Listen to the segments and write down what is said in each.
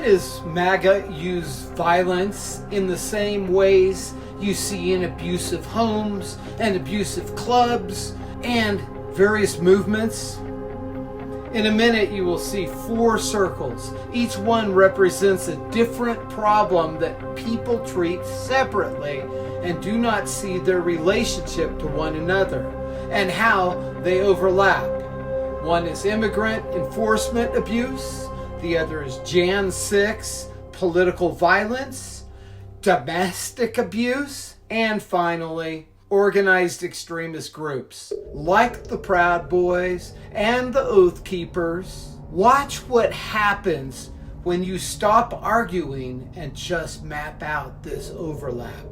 Why does MAGA use violence in the same ways you see in abusive homes and abusive clubs and various movements? In a minute, you will see 4 circles. Each one represents a different problem that people treat separately and do not see their relationship to one another and how they overlap. One is immigrant enforcement abuse. The other is Jan 6, political violence, domestic abuse, and finally, organized extremist groups like the Proud Boys and the Oath Keepers. Watch what happens when you stop arguing and just map out this overlap.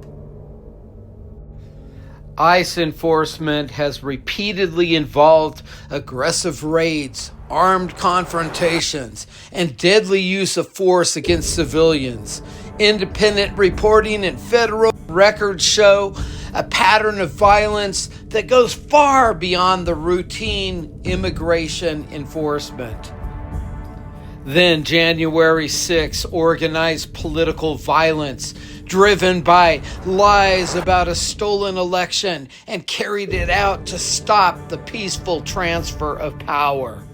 ICE enforcement has repeatedly involved aggressive raids, armed confrontations, and deadly use of force against civilians. Independent reporting and federal records show a pattern of violence that goes far beyond the routine immigration enforcement. Then January 6, organized political violence driven by lies about a stolen election and carried it out to stop the peaceful transfer of power.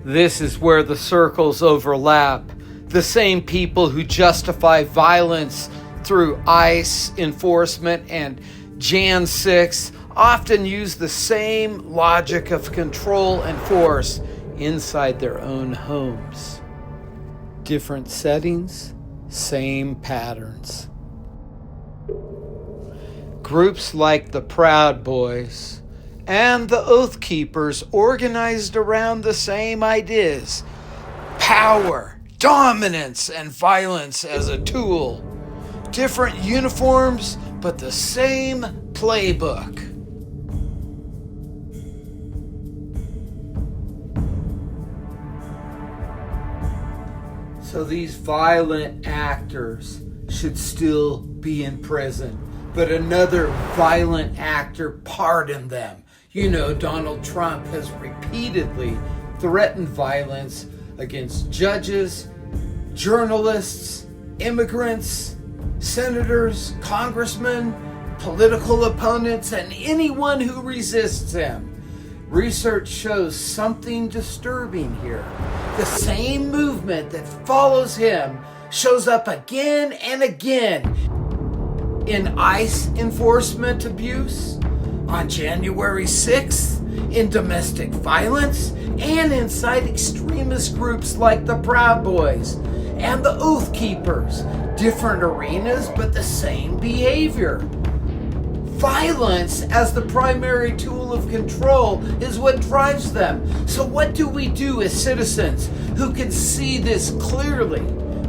This is where the circles overlap. The same people who justify violence through ICE enforcement and Jan 6 often use the same logic of control and force inside their own homes. Different settings, same patterns. Groups like the Proud Boys and the Oath Keepers organized around the same ideas: power, dominance, and violence as a tool. Different uniforms, but the same playbook. So these violent actors should still be in prison, but another violent actor pardoned them. You know, Donald Trump has repeatedly threatened violence against judges, journalists, immigrants, senators, congressmen, political opponents, and anyone who resists him. Research shows something disturbing here. The same movement that follows him shows up again and again in ICE enforcement abuse, on January 6th, in domestic violence, and inside extremist groups like the Proud Boys and the Oath Keepers. Different arenas, but the same behavior. Violence as the primary tool of control is what drives them. So what do we do as citizens who can see this clearly?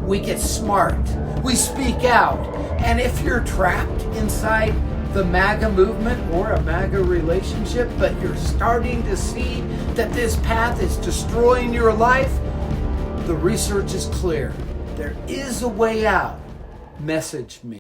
We get smart. We speak out. And if you're trapped inside the MAGA movement or a MAGA relationship, but you're starting to see that this path is destroying your life, the research is clear. There is a way out. Message me.